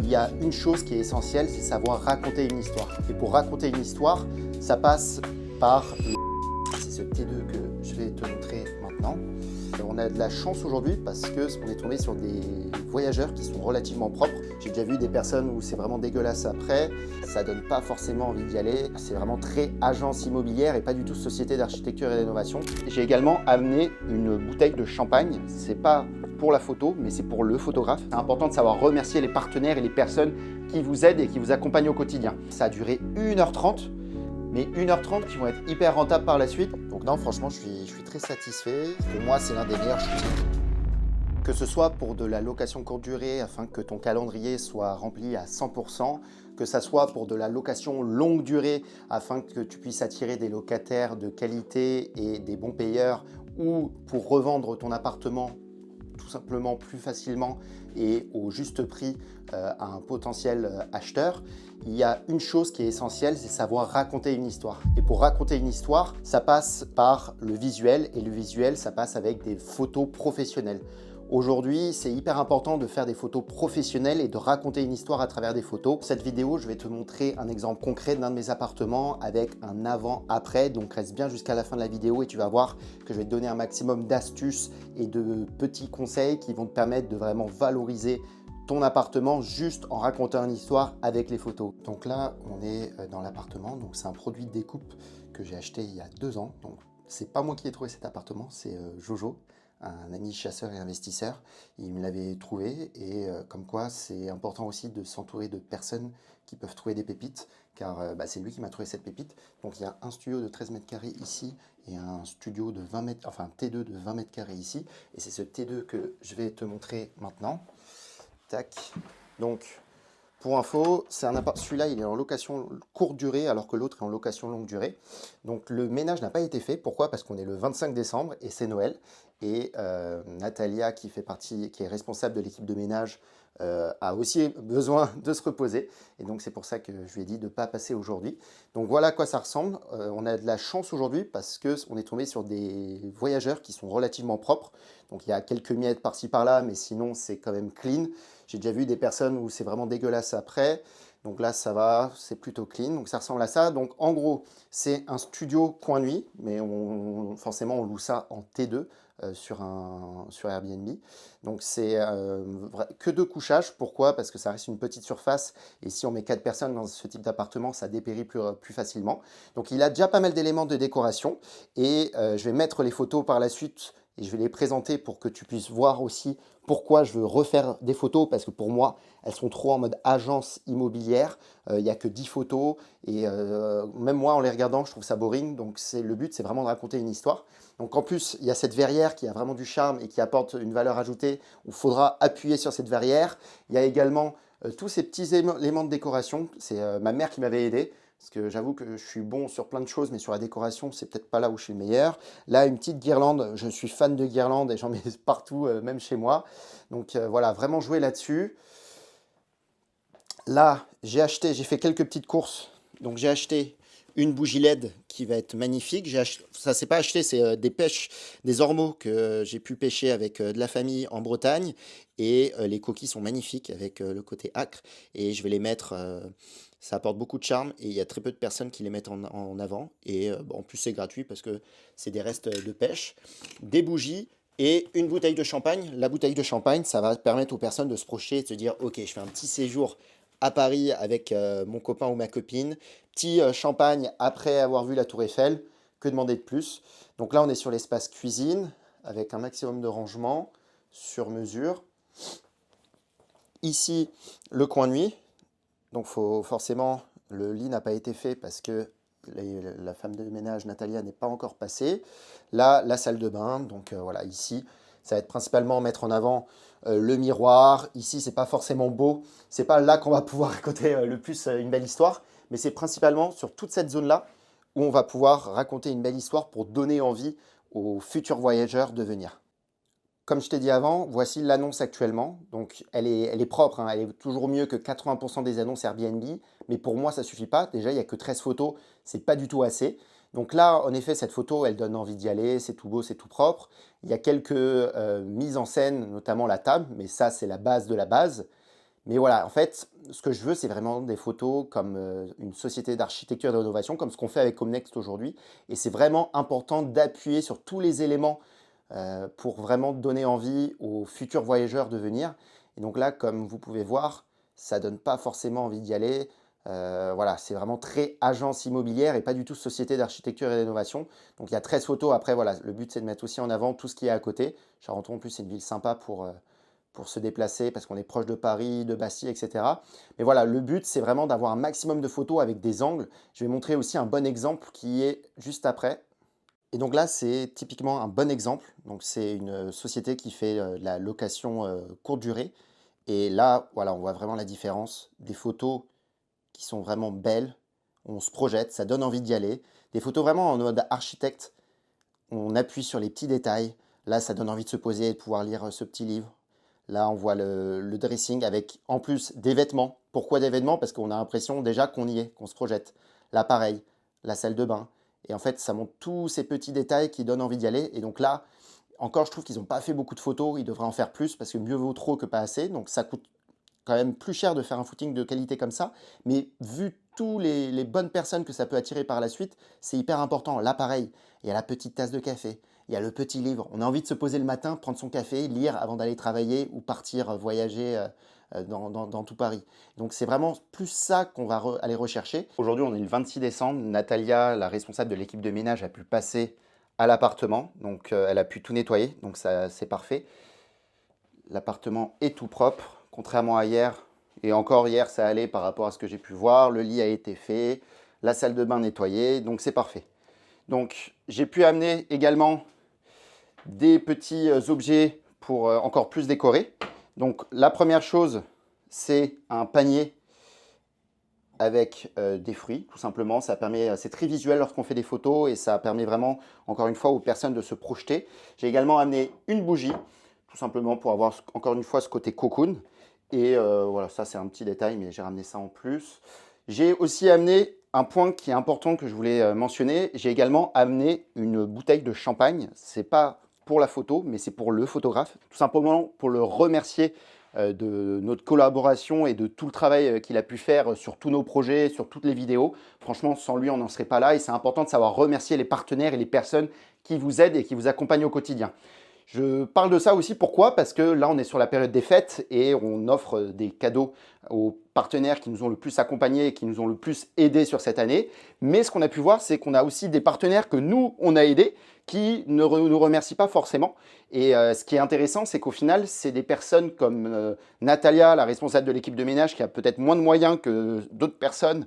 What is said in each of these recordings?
il y a une chose qui est essentielle, c'est savoir raconter une histoire. Et pour raconter une histoire, ça passe par c'est ce T2 que je vais te montrer maintenant. On a de la chance aujourd'hui parce qu'on est tombé sur des voyageurs qui sont relativement propres. J'ai déjà vu des personnes où c'est vraiment dégueulasse après, ça donne pas forcément envie d'y aller. C'est vraiment très agence immobilière et pas du tout société d'architecture et d'innovation. J'ai également amené une bouteille de champagne. C'est pas pour la photo, mais c'est pour le photographe. C'est important de savoir remercier les partenaires et les personnes qui vous aident et qui vous accompagnent au quotidien. Ça a duré 1h30. Mais 1h30 qui vont être hyper rentables par la suite. Donc non, franchement, je suis très satisfait. Pour moi, c'est l'un des meilleurs shootings. Que ce soit pour de la location courte durée afin que ton calendrier soit rempli à 100%, que ce soit pour de la location longue durée afin que tu puisses attirer des locataires de qualité et des bons payeurs, ou pour revendre ton appartement tout simplement plus facilement et au juste prix à un potentiel acheteur, il y a une chose qui est essentielle, c'est savoir raconter une histoire. Et pour raconter une histoire, ça passe par le visuel, et le visuel, ça passe avec des photos professionnelles. Aujourd'hui, c'est hyper important de faire des photos professionnelles et de raconter une histoire à travers des photos. Cette vidéo, je vais te montrer un exemple concret d'un de mes appartements avec un avant-après. Donc reste bien jusqu'à la fin de la vidéo et tu vas voir que je vais te donner un maximum d'astuces et de petits conseils qui vont te permettre de vraiment valoriser ton appartement juste en racontant une histoire avec les photos. Donc là, on est dans l'appartement. Donc c'est un produit de découpe que j'ai acheté il y a 2 ans. Donc c'est pas moi qui ai trouvé cet appartement, c'est Jojo, un ami chasseur et investisseur. Il me l'avait trouvé et comme quoi c'est important aussi de s'entourer de personnes qui peuvent trouver des pépites, car c'est lui qui m'a trouvé cette pépite. Donc il y a un studio de 13 mètres carrés ici et un studio de 20 mètres, enfin un T2 de 20 mètres carrés ici. Et c'est ce T2 que je vais te montrer maintenant. Tac. Donc pour info, celui-là, il est en location courte durée alors que l'autre est en location longue durée. Donc le ménage n'a pas été fait. Pourquoi? Parce qu'on est le 25 décembre et c'est Noël. Et Natalia, qui est responsable de l'équipe de ménage, a aussi besoin de se reposer. Et donc c'est pour ça que je lui ai dit de ne pas passer aujourd'hui. Donc voilà à quoi ça ressemble. On a de la chance aujourd'hui parce qu'on est tombé sur des voyageurs qui sont relativement propres. Donc il y a quelques miettes par-ci par-là, mais sinon c'est quand même clean. J'ai déjà vu des personnes où c'est vraiment dégueulasse après. Donc là, ça va, c'est plutôt clean. Donc ça ressemble à ça. Donc en gros, c'est un studio coin nuit, mais forcément, on loue ça en T2 sur Airbnb. Donc c'est que 2 couchages. Pourquoi? Parce que ça reste une petite surface. Et si on met 4 personnes dans ce type d'appartement, ça dépérit plus facilement. Donc il a déjà pas mal d'éléments de décoration. Et je vais mettre les photos par la suite et je vais les présenter pour que tu puisses voir aussi pourquoi je veux refaire des photos, parce que pour moi, elles sont trop en mode agence immobilière. Il n'y a que 10 photos et même moi, en les regardant, je trouve ça boring. Donc le but, c'est vraiment de raconter une histoire. Donc en plus, il y a cette verrière qui a vraiment du charme et qui apporte une valeur ajoutée où il faudra appuyer sur cette verrière. Il y a également tous ces petits éléments de décoration. C'est ma mère qui m'avait aidé. Parce que j'avoue que je suis bon sur plein de choses, mais sur la décoration, c'est peut-être pas là où je suis le meilleur. Là, une petite guirlande, je suis fan de guirlandes et j'en mets partout, même chez moi. Donc voilà, vraiment jouer là-dessus. Là, j'ai fait quelques petites courses. Donc j'ai acheté une bougie LED qui va être magnifique. Ça c'est pas acheté, c'est des ormeaux que j'ai pu pêcher avec de la famille en Bretagne. Et les coquilles sont magnifiques avec le côté acre. Et je vais les mettre, ça apporte beaucoup de charme et il y a très peu de personnes qui les mettent en avant. Et en plus c'est gratuit parce que c'est des restes de pêche. Des bougies et une bouteille de champagne. La bouteille de champagne, ça va permettre aux personnes de se projeter et de se dire, ok, je fais un petit séjour à Paris avec mon copain ou ma copine. Petit champagne après avoir vu la Tour Eiffel. Que demander de plus? Donc là, on est sur l'espace cuisine avec un maximum de rangement sur mesure. Ici, le coin nuit. Donc forcément, le lit n'a pas été fait parce que la femme de ménage, Natalia, n'est pas encore passée. Là, la salle de bain. Donc voilà, ici, ça va être principalement mettre en avant le miroir. Ici, c'est pas forcément beau. C'est pas là qu'on va pouvoir raconter le plus une belle histoire. Mais c'est principalement sur toute cette zone-là où on va pouvoir raconter une belle histoire pour donner envie aux futurs voyageurs de venir. Comme je t'ai dit avant, voici l'annonce actuellement. Donc, elle est propre, hein. Elle est toujours mieux que 80% des annonces Airbnb. Mais pour moi, ça ne suffit pas. Déjà, il n'y a que 13 photos. C'est pas du tout assez. Donc là, en effet, cette photo, elle donne envie d'y aller. C'est tout beau, c'est tout propre. Il y a quelques mises en scène, notamment la table. Mais ça, c'est la base de la base. Mais voilà, en fait, ce que je veux, c'est vraiment des photos comme une société d'architecture et d'innovation, comme ce qu'on fait avec Comnext aujourd'hui. Et c'est vraiment important d'appuyer sur tous les éléments pour vraiment donner envie aux futurs voyageurs de venir. Et donc là, comme vous pouvez voir, ça ne donne pas forcément envie d'y aller. Voilà, c'est vraiment très agence immobilière et pas du tout société d'architecture et d'innovation. Donc il y a 13 photos. Après, voilà, le but, c'est de mettre aussi en avant tout ce qui est à côté. Charenton, en plus, c'est une ville sympa pour se déplacer parce qu'on est proche de Paris, de Bastille, etc. Mais voilà, le but, c'est vraiment d'avoir un maximum de photos avec des angles. Je vais montrer aussi un bon exemple qui est juste après. Et donc là, c'est typiquement un bon exemple. Donc c'est une société qui fait de la location courte durée. Et là, voilà, on voit vraiment la différence. Des photos qui sont vraiment belles. On se projette, ça donne envie d'y aller. Des photos vraiment en mode architecte. On appuie sur les petits détails. Là, ça donne envie de se poser et de pouvoir lire ce petit livre. Là, on voit le dressing avec, en plus, des vêtements. Pourquoi des vêtements? Parce qu'on a l'impression déjà qu'on y est, qu'on se projette. Là, pareil, la salle de bain. Et en fait, ça montre tous ces petits détails qui donnent envie d'y aller. Et donc là, encore, je trouve qu'ils n'ont pas fait beaucoup de photos. Ils devraient en faire plus parce que mieux vaut trop que pas assez. Donc ça coûte quand même plus cher de faire un footing de qualité comme ça. Mais vu tous les bonnes personnes que ça peut attirer par la suite, c'est hyper important. Là, pareil, il y a la petite tasse de café. Il y a le petit livre. On a envie de se poser le matin, prendre son café, lire avant d'aller travailler ou partir voyager dans tout Paris. Donc c'est vraiment plus ça qu'on va aller rechercher. Aujourd'hui, on est le 26 décembre. Natalia, la responsable de l'équipe de ménage, a pu passer à l'appartement. Donc elle a pu tout nettoyer. Donc ça, c'est parfait. L'appartement est tout propre, contrairement à hier. Et encore hier, ça allait par rapport à ce que j'ai pu voir. Le lit a été fait, la salle de bain nettoyée. Donc c'est parfait. Donc j'ai pu amener également des petits objets pour encore plus décorer. Donc la première chose, c'est un panier avec des fruits, tout simplement. Ça permet, c'est très visuel lorsqu'on fait des photos et ça permet vraiment, encore une fois, aux personnes de se projeter. J'ai également amené une bougie, tout simplement pour avoir, encore une fois, ce côté cocoon. Et voilà, ça c'est un petit détail, mais j'ai ramené ça en plus. J'ai aussi amené un point qui est important que je voulais mentionner. J'ai également amené une bouteille de champagne. C'est pas pour la photo, mais c'est pour le photographe, tout simplement pour le remercier de notre collaboration et de tout le travail qu'il a pu faire sur tous nos projets, sur toutes les vidéos. Franchement, sans lui, on n'en serait pas là et c'est important de savoir remercier les partenaires et les personnes qui vous aident et qui vous accompagnent au quotidien. Je parle de ça aussi, pourquoi? Parce que là, on est sur la période des fêtes et on offre des cadeaux aux partenaires qui nous ont le plus accompagnés et qui nous ont le plus aidés sur cette année. Mais ce qu'on a pu voir, c'est qu'on a aussi des partenaires que nous, on a aidés, qui ne nous remercient pas forcément. Et ce qui est intéressant, c'est qu'au final, c'est des personnes comme Natalia, la responsable de l'équipe de ménage, qui a peut-être moins de moyens que d'autres personnes,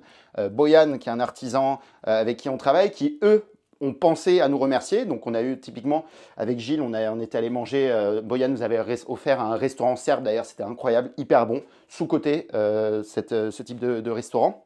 Boyan, qui est un artisan avec qui on travaille, qui, eux, ont pensé à nous remercier. Donc on a eu typiquement avec Gilles, on était allé manger, Boyan nous avait offert un restaurant serbe, d'ailleurs c'était incroyable, hyper bon, sous-coté ce type de restaurant.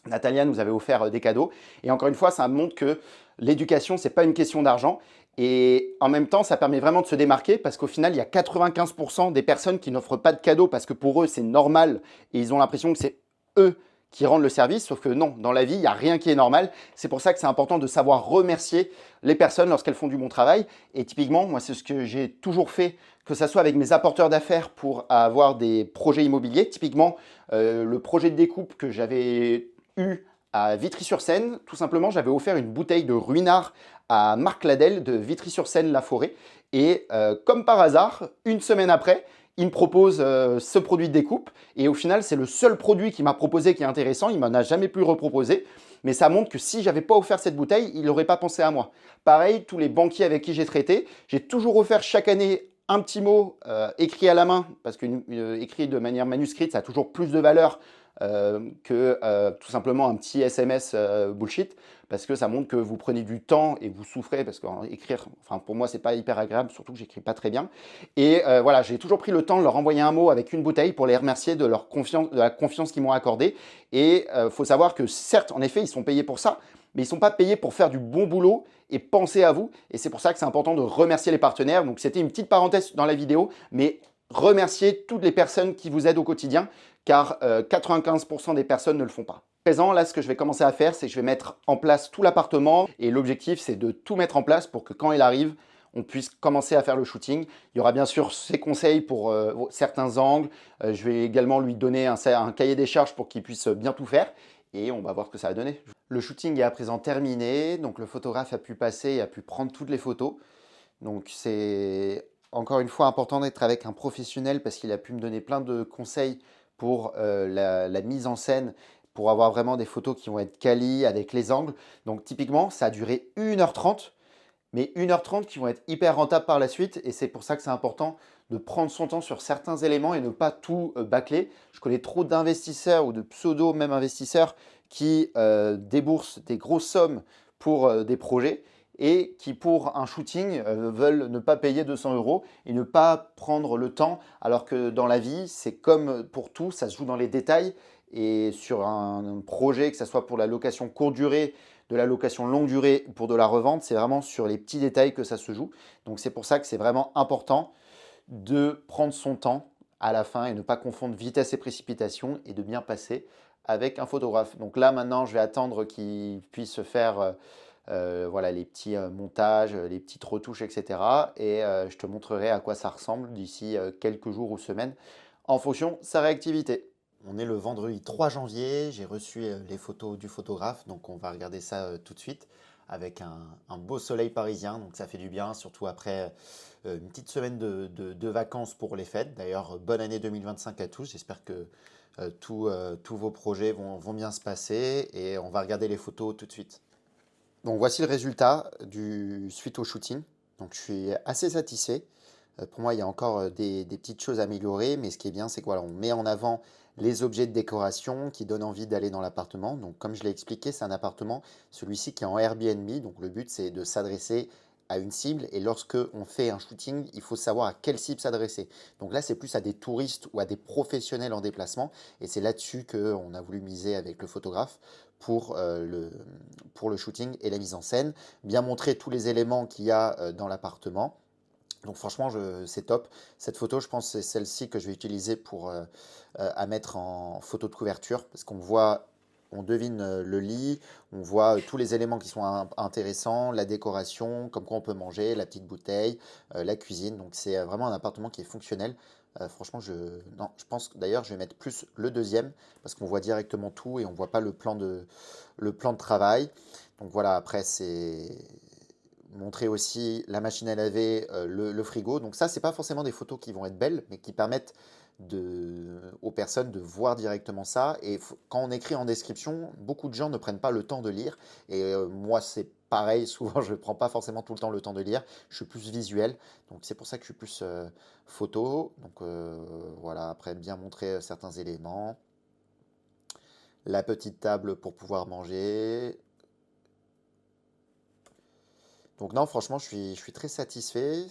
Natalia nous avait offert des cadeaux et encore une fois ça montre que l'éducation c'est pas une question d'argent et en même temps ça permet vraiment de se démarquer parce qu'au final il y a 95% des personnes qui n'offrent pas de cadeaux parce que pour eux c'est normal et ils ont l'impression que c'est eux qui rendent le service, sauf que non, dans la vie, il n'y a rien qui est normal. C'est pour ça que c'est important de savoir remercier les personnes lorsqu'elles font du bon travail. Et typiquement, moi, c'est ce que j'ai toujours fait, que ce soit avec mes apporteurs d'affaires pour avoir des projets immobiliers. Typiquement, le projet de découpe que j'avais eu à Vitry-sur-Seine, tout simplement, j'avais offert une bouteille de Ruinart à Marc Ladel de Vitry-sur-Seine-la-Forêt. Et comme par hasard, une semaine après, il me propose ce produit de découpe et au final, c'est le seul produit qu'il m'a proposé qui est intéressant. Il m'en a jamais pu reproposer. Mais ça montre que si j'avais pas offert cette bouteille, il n'aurait pas pensé à moi. Pareil, tous les banquiers avec qui j'ai traité, j'ai toujours offert chaque année un petit mot écrit à la main parce que écrit de manière manuscrite, ça a toujours plus de valeur que tout simplement un petit SMS bullshit parce que ça montre que vous prenez du temps et vous souffrez parce qu'écrire, enfin pour moi c'est pas hyper agréable, surtout que j'écris pas très bien. Et voilà, j'ai toujours pris le temps de leur envoyer un mot avec une bouteille pour les remercier de leur confiance, de la confiance qu'ils m'ont accordée. Et faut savoir que certes, en effet, ils sont payés pour ça, mais ils ne sont pas payés pour faire du bon boulot et penser à vous. Et c'est pour ça que c'est important de remercier les partenaires. Donc c'était une petite parenthèse dans la vidéo, mais remercier toutes les personnes qui vous aident au quotidien, car 95% des personnes ne le font pas. Présent, là, ce que je vais commencer à faire, c'est que je vais mettre en place tout l'appartement et l'objectif, c'est de tout mettre en place pour que quand il arrive, on puisse commencer à faire le shooting. Il y aura bien sûr ses conseils pour certains angles. Je vais également lui donner un cahier des charges pour qu'il puisse bien tout faire et on va voir ce que ça va donner. Le shooting est à présent terminé, donc le photographe a pu passer et a pu prendre toutes les photos. Donc c'est encore une fois important d'être avec un professionnel parce qu'il a pu me donner plein de conseils pour la mise en scène, pour avoir vraiment des photos qui vont être quali avec les angles. Donc typiquement, ça a duré 1h30, mais 1h30 qui vont être hyper rentables par la suite. Et c'est pour ça que c'est important de prendre son temps sur certains éléments et ne pas tout bâcler. Je connais trop d'investisseurs ou de pseudo même investisseurs qui déboursent des grosses sommes pour des projets et qui pour un shooting veulent ne pas payer 200 € et ne pas prendre le temps, alors que dans la vie, c'est comme pour tout, ça se joue dans les détails. Et sur un projet, que ce soit pour la location courte durée, de la location longue durée, pour de la revente, c'est vraiment sur les petits détails que ça se joue. Donc c'est pour ça que c'est vraiment important de prendre son temps à la fin et ne pas confondre vitesse et précipitation et de bien passer avec un photographe. Donc là maintenant, je vais attendre qu'il puisse faire voilà, les petits montages, les petites retouches, etc. Et je te montrerai à quoi ça ressemble d'ici quelques jours ou semaines en fonction de sa réactivité. On est le vendredi 3 janvier, j'ai reçu les photos du photographe, donc on va regarder ça tout de suite avec un beau soleil parisien, donc ça fait du bien, surtout après une petite semaine de vacances pour les fêtes. D'ailleurs, bonne année 2025 à tous, j'espère que tous vos projets vont bien se passer et on va regarder les photos tout de suite. Donc voici le résultat suite au shooting. Donc je suis assez satisfait. Pour moi, il y a encore des petites choses à améliorer, mais ce qui est bien, c'est qu'on voilà, met en avant les objets de décoration qui donnent envie d'aller dans l'appartement. Donc comme je l'ai expliqué, c'est un appartement, celui-ci qui est en Airbnb. Donc le but, c'est de s'adresser à une cible. Et lorsque on fait un shooting, il faut savoir à quelle cible s'adresser. Donc là, c'est plus à des touristes ou à des professionnels en déplacement. Et c'est là-dessus qu'on a voulu miser avec le photographe pour le shooting et la mise en scène. Bien montrer tous les éléments qu'il y a dans l'appartement. Donc franchement, c'est top. Cette photo, je pense, c'est celle-ci que je vais utiliser pour à mettre en photo de couverture parce qu'on voit, on devine le lit, on voit tous les éléments qui sont intéressants, la décoration, comme quoi on peut manger, la petite bouteille, la cuisine. Donc c'est vraiment un appartement qui est fonctionnel. Franchement, non, je pense que d'ailleurs, je vais mettre plus le deuxième parce qu'on voit directement tout et on ne voit pas le plan de travail. Donc voilà, après, c'est montrer aussi la machine à laver, le frigo. Donc ça, c'est pas forcément des photos qui vont être belles, mais qui permettent aux personnes de voir directement ça. Et quand on écrit en description, beaucoup de gens ne prennent pas le temps de lire. Et moi, c'est pareil, souvent, je ne prends pas forcément tout le temps le temps de lire. Je suis plus visuel. Donc c'est pour ça que je suis plus photo. Donc voilà, après, bien montrer certains éléments. La petite table pour pouvoir manger. Donc non, franchement, je suis très satisfait.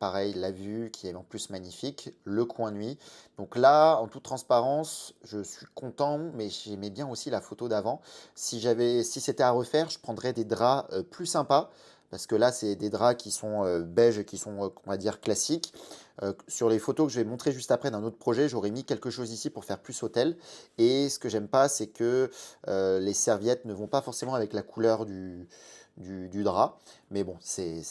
Pareil, la vue qui est en plus magnifique, le coin nuit. Donc là, en toute transparence, je suis content, mais j'aimais bien aussi la photo d'avant. Si c'était à refaire, je prendrais des draps plus sympas. Parce que là, c'est des draps qui sont beige, qui sont, on va dire, classiques. Sur les photos que je vais montrer juste après d'un autre projet, j'aurais mis quelque chose ici pour faire plus hôtel. Et ce que j'aime pas, c'est que les serviettes ne vont pas forcément avec la couleur du drap. Mais bon, c'est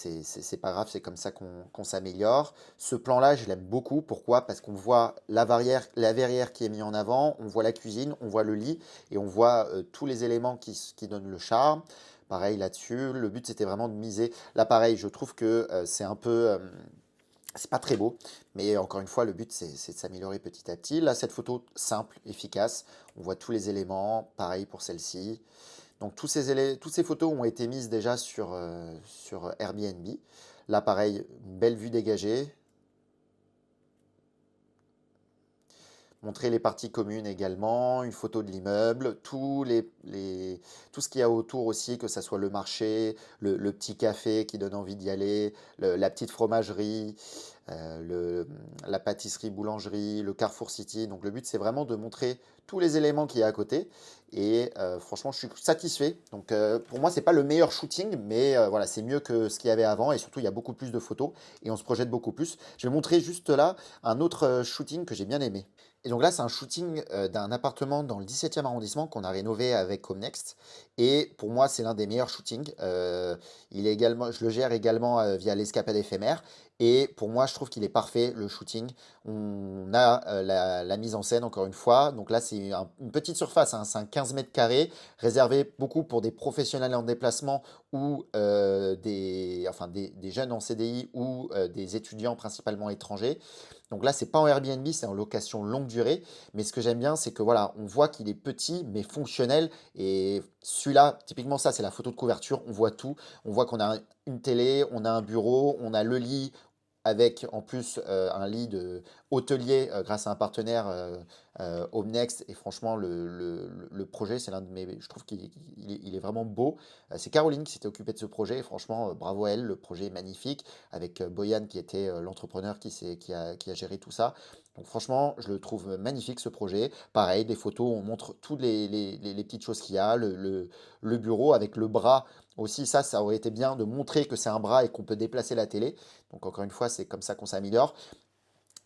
pas grave, c'est comme ça qu'on s'améliore. Ce plan-là, je l'aime beaucoup. Pourquoi? Parce qu'on voit la verrière qui est mise en avant, on voit la cuisine, on voit le lit et on voit tous les éléments qui donnent le charme. Pareil là-dessus, le but c'était vraiment de miser. Là pareil, je trouve que c'est un peu... c'est pas très beau, mais encore une fois, le but c'est de s'améliorer petit à petit. Là, cette photo simple, efficace, on voit tous les éléments. Pareil pour celle-ci. Donc toutes ces photos ont été mises déjà sur Airbnb. Là, pareil, une belle vue dégagée. Montrer les parties communes également, une photo de l'immeuble, tout ce qu'il y a autour aussi, que ce soit le marché, le petit café qui donne envie d'y aller, la petite fromagerie, la pâtisserie, boulangerie, le Carrefour City. Donc le but, c'est vraiment de montrer tous les éléments qu'il y a à côté. Et franchement, je suis satisfait. Donc pour moi, c'est pas le meilleur shooting, mais voilà, c'est mieux que ce qu'il y avait avant. Et surtout, il y a beaucoup plus de photos et on se projette beaucoup plus. Je vais montrer juste là un autre shooting que j'ai bien aimé. Et donc là, c'est un shooting d'un appartement dans le 17e arrondissement qu'on a rénové avec Homenext. Et pour moi, c'est l'un des meilleurs shootings. Il est également, je le gère également via l'escapade éphémère. Et pour moi, je trouve qu'il est parfait, le shooting. On a la mise en scène, encore une fois. Donc là, c'est une petite surface, hein, c'est un 15 mètres carrés, réservé beaucoup pour des professionnels en déplacement ou enfin, des jeunes en CDI ou des étudiants principalement étrangers. Donc là, c'est pas en Airbnb, c'est en location longue durée. Mais ce que j'aime bien, c'est que voilà, on voit qu'il est petit mais fonctionnel. Et celui-là, typiquement ça, c'est la photo de couverture. On voit tout. On voit qu'on a une télé, on a un bureau, on a le lit avec en plus un lit de hôtelier grâce à un partenaire Homenext. Et franchement, le projet, c'est l'un de mes. Je trouve qu'il est vraiment beau. C'est Caroline qui s'était occupée de ce projet. Et franchement, bravo à elle. Le projet est magnifique. Avec Boyan qui était l'entrepreneur qui a géré tout ça. Donc franchement, je le trouve magnifique ce projet. Pareil, des photos, on montre toutes les petites choses qu'il y a. Le bureau avec le bras aussi, ça aurait été bien de montrer que c'est un bras et qu'on peut déplacer la télé. Donc encore une fois, c'est comme ça qu'on s'améliore.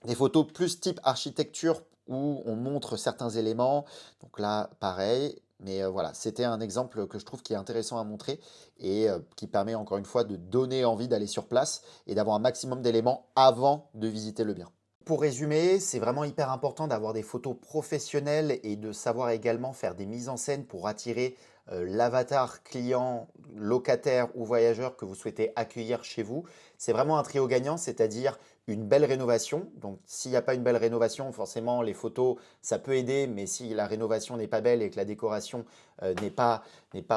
Des photos plus type architecture où on montre certains éléments. Donc là, pareil. Mais voilà, c'était un exemple que je trouve qui est intéressant à montrer et qui permet encore une fois de donner envie d'aller sur place et d'avoir un maximum d'éléments avant de visiter le bien. Pour résumer, c'est vraiment hyper important d'avoir des photos professionnelles et de savoir également faire des mises en scène pour attirer l'avatar client, locataire ou voyageur que vous souhaitez accueillir chez vous. C'est vraiment un trio gagnant, c'est-à-dire une belle rénovation. Donc s'il n'y a pas une belle rénovation, forcément les photos, ça peut aider, mais si la rénovation n'est pas belle et que la décoration n'est pas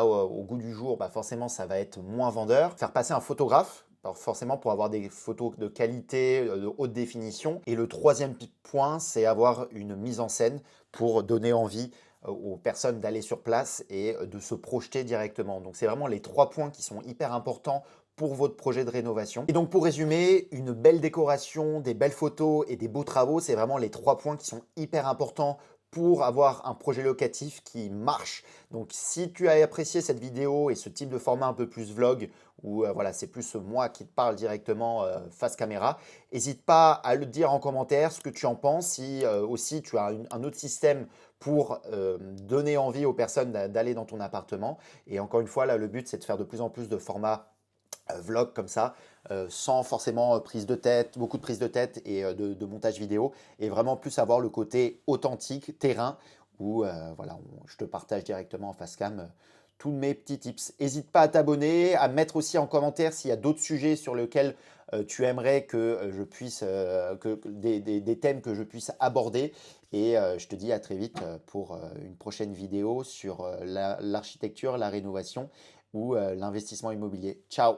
au goût du jour, bah forcément ça va être moins vendeur. Faire passer un photographe, alors forcément pour avoir des photos de qualité, de haute définition. Et le troisième point, c'est avoir une mise en scène pour donner envie aux personnes d'aller sur place et de se projeter directement. Donc c'est vraiment les 3 points qui sont hyper importants pour votre projet de rénovation. Et donc pour résumer, une belle décoration, des belles photos et des beaux travaux, c'est vraiment les 3 points qui sont hyper importants pour avoir un projet locatif qui marche. Donc si tu as apprécié cette vidéo et ce type de format un peu plus vlog, où voilà, c'est plus moi qui te parle directement face caméra, n'hésite pas à le dire en commentaire ce que tu en penses. Si aussi tu as un autre système pour donner envie aux personnes d'aller dans ton appartement. Et encore une fois, là, le but, c'est de faire de plus en plus de formats vlog comme ça, sans forcément prise de tête, beaucoup de prise de tête et de montage vidéo, et vraiment plus avoir le côté authentique, terrain, où voilà, je te partage directement en face cam tous mes petits tips. N'hésite pas à t'abonner, à mettre aussi en commentaire s'il y a d'autres sujets sur lesquels tu aimerais que je puisse, des thèmes que je puisse aborder. Et je te dis à très vite pour une prochaine vidéo sur l'architecture, la rénovation ou l'investissement immobilier. Ciao!